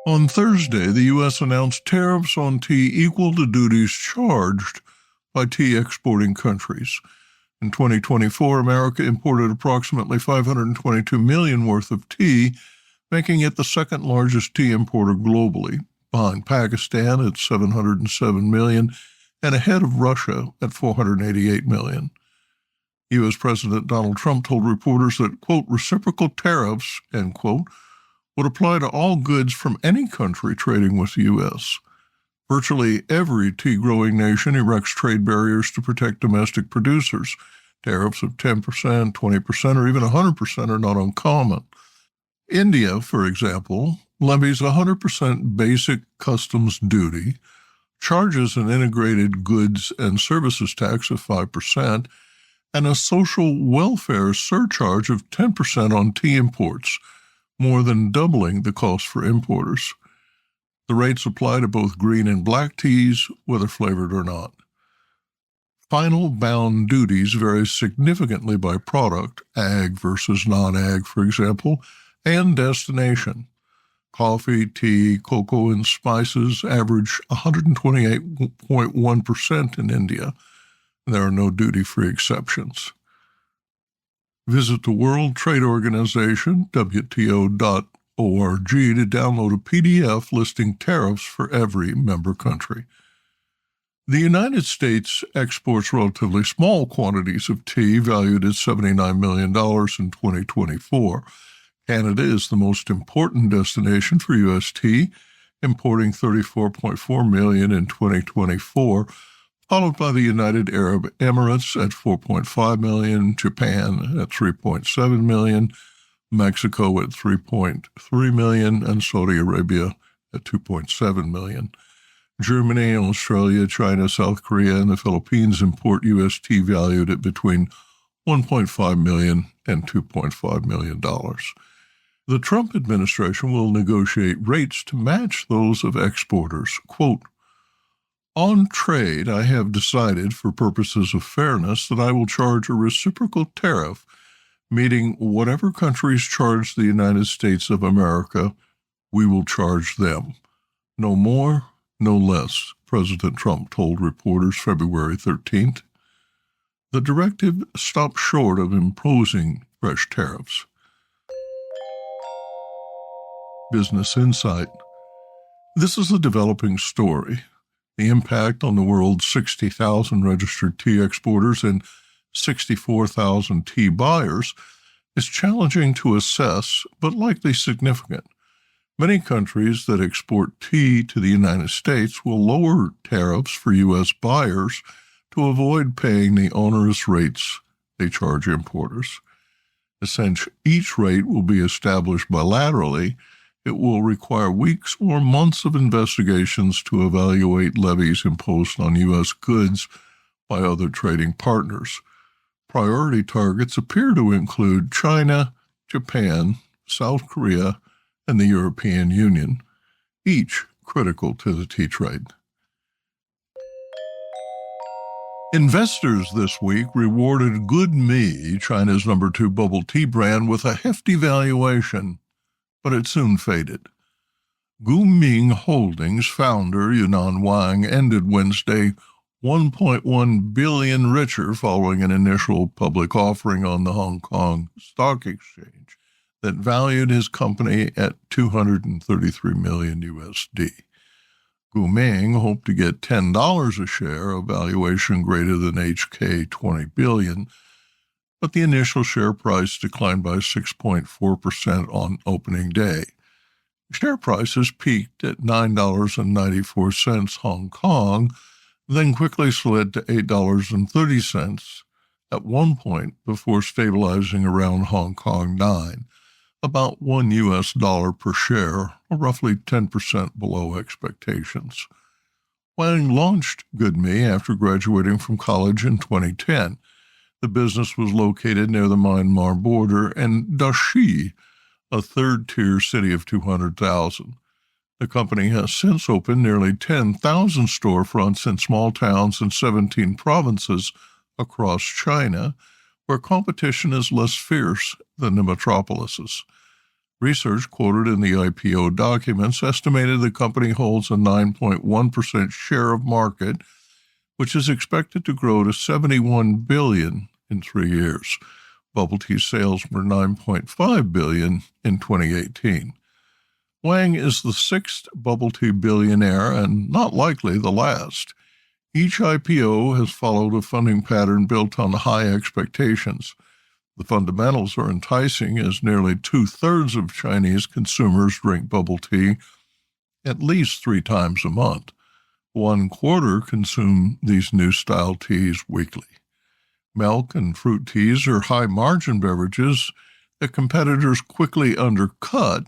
On Thursday, the U.S. announced tariffs on tea equal to duties charged by tea exporting countries. In 2024, America imported approximately $522 million worth of tea, making it the second largest tea importer globally, behind Pakistan at $707 million and ahead of Russia at $488 million. U.S. President Donald Trump told reporters that, quote, reciprocal tariffs, end quote, would apply to all goods from any country trading with the U.S. Virtually every tea-growing nation erects trade barriers to protect domestic producers. Tariffs of 10%, 20%, or even 100% are not uncommon. India, for example, levies 100% basic customs duty, charges an integrated goods and services tax of 5%, and a social welfare surcharge of 10% on tea imports, more than doubling the cost for importers. The rates apply to both green and black teas, whether flavored or not. Final bound duties vary significantly by product, ag versus non-ag, for example, and destination. Coffee, tea, cocoa, and spices average 128.1% in India. There are no duty-free exceptions. Visit the World Trade Organization, WTO.org, to download a PDF listing tariffs for every member country. The United States exports relatively small quantities of tea, valued at $79 million in 2024. Canada is the most important destination for U.S. tea, importing $34.4 million in 2024, followed by the United Arab Emirates at $4.5 million, Japan at $3.7 million, Mexico at $3.3 million, and Saudi Arabia at $2.7 million. Germany, Australia, China, South Korea, and the Philippines import U.S. tea valued at between $1.5 million and $2.5 million. The Trump administration will negotiate rates to match those of exporters. Quote, on trade, I have decided, for purposes of fairness, that I will charge a reciprocal tariff, meaning whatever countries charge the United States of America, we will charge them. No more, no less, President Trump told reporters February 13th. The directive stopped short of imposing fresh tariffs. Business Insight. This is a developing story. The impact on the world's 60,000 registered tea exporters and 64,000 tea buyers is challenging to assess, but likely significant. Many countries that export tea to the United States will lower tariffs for U.S. buyers to avoid paying the onerous rates they charge importers. Since each rate will be established bilaterally, it will require weeks or months of investigations to evaluate levies imposed on U.S. goods by other trading partners. Priority targets appear to include China, Japan, South Korea, and the European Union, each critical to the tea trade. Investors this week rewarded Good Me, China's number 2 bubble tea brand, with a hefty valuation, but it soon faded. Guming Holdings founder Yunnan Wang ended Wednesday $1.1 billion richer following an initial public offering on the Hong Kong Stock Exchange that valued his company at $233 million USD. Guming hoped to get $10 a share, a valuation greater than HK $20 billion, but the initial share price declined by 6.4% on opening day. Share prices peaked at $9.94 Hong Kong, then quickly slid to $8.30 at one point before stabilizing around Hong Kong 9, about $1 per share, or roughly 10% below expectations. Wang launched Good Me after graduating from college in 2010. The business was located near the Myanmar border and Dashi, a third-tier city of 200,000. The company has since opened nearly 10,000 storefronts in small towns in 17 provinces across China, where competition is less fierce than the metropolises. Research quoted in the IPO documents estimated the company holds a 9.1% share of market, which is expected to grow to $71 billion in 3 years. Bubble tea sales were $9.5 billion in 2018. Wang is the sixth bubble tea billionaire and not likely the last. Each IPO has followed a funding pattern built on high expectations. The fundamentals are enticing as nearly 2/3 of Chinese consumers drink bubble tea at least 3 times a month. 1/4 consume these new style teas weekly. Milk and fruit teas are high-margin beverages that competitors quickly undercut,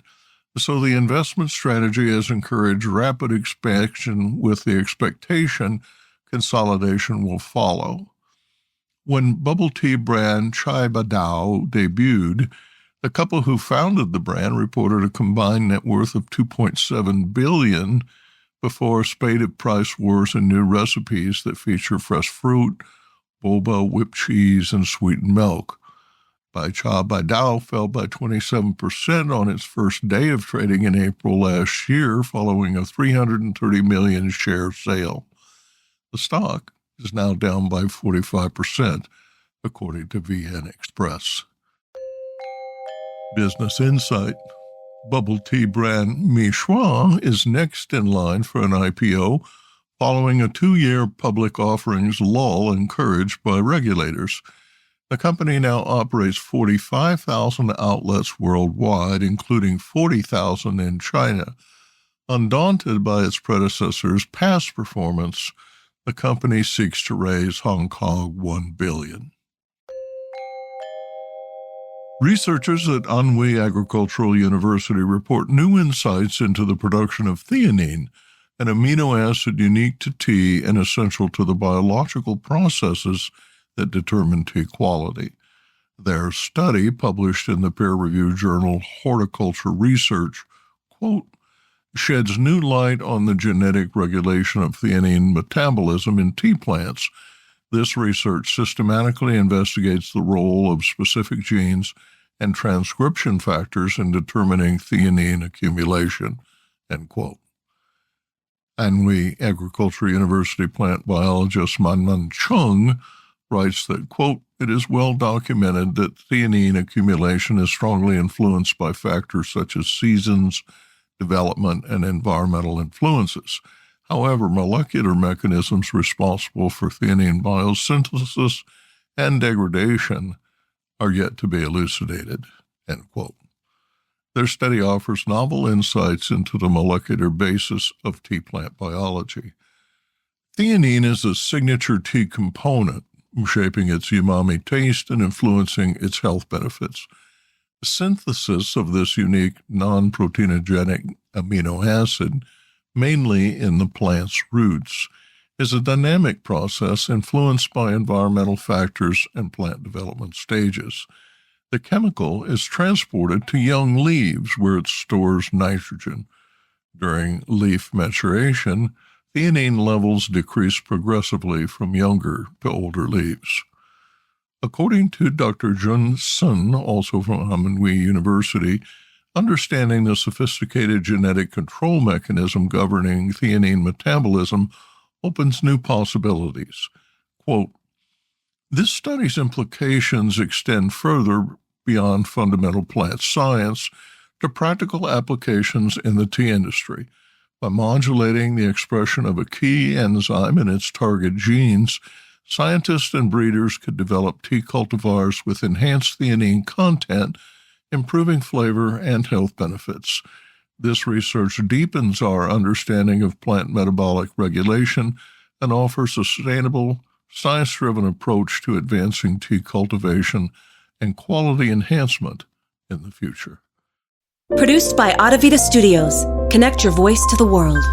so the investment strategy has encouraged rapid expansion with the expectation consolidation will follow. When bubble tea brand Chai Badao debuted, the couple who founded the brand reported a combined net worth of $2.7 billion before a spate of price wars and new recipes that feature fresh fruit, boba, whipped cheese, and sweetened milk. Chai Badao fell by 27% on its first day of trading in April last year, following a 330 million share sale. The stock is now down by 45%, according to VN Express. Business Insight. Bubble tea brand Mishua is next in line for an IPO following a 2-year public offerings lull encouraged by regulators. The company now operates 45,000 outlets worldwide, including 40,000 in China. Undaunted by its predecessor's past performance, the company seeks to raise Hong Kong $1 billion. Researchers at Anhui Agricultural University report new insights into the production of theanine, an amino acid unique to tea and essential to the biological processes that determine tea quality. Their study, published in the peer-reviewed journal Horticulture Research, quote, sheds new light on the genetic regulation of theanine metabolism in tea plants. This research systematically investigates the role of specific genes and transcription factors in determining theanine accumulation, end quote. Anhui Agriculture University plant biologist Manman Chung writes that, quote, it is well documented that theanine accumulation is strongly influenced by factors such as seasons, development, and environmental influences. However, molecular mechanisms responsible for theanine biosynthesis and degradation are yet to be elucidated, end quote. Their study offers novel insights into the molecular basis of tea plant biology. Theanine is a signature tea component, shaping its umami taste and influencing its health benefits. The synthesis of this unique non-proteinogenic amino acid, mainly in the plant's roots, is a dynamic process influenced by environmental factors and plant development stages. The chemical is transported to young leaves where it stores nitrogen. During leaf maturation, theanine levels decrease progressively from younger to older leaves. According to Dr. Jun Sun, also from Anhui University, understanding the sophisticated genetic control mechanism governing theanine metabolism opens new possibilities. Quote, this study's implications extend further beyond fundamental plant science to practical applications in the tea industry. By modulating the expression of a key enzyme in its target genes, scientists and breeders could develop tea cultivars with enhanced theanine content, improving flavor and health benefits. This research deepens our understanding of plant metabolic regulation and offers a sustainable, science-driven approach to advancing tea cultivation and quality enhancement in the future. Produced by Adavita Studios. Connect your voice to the world.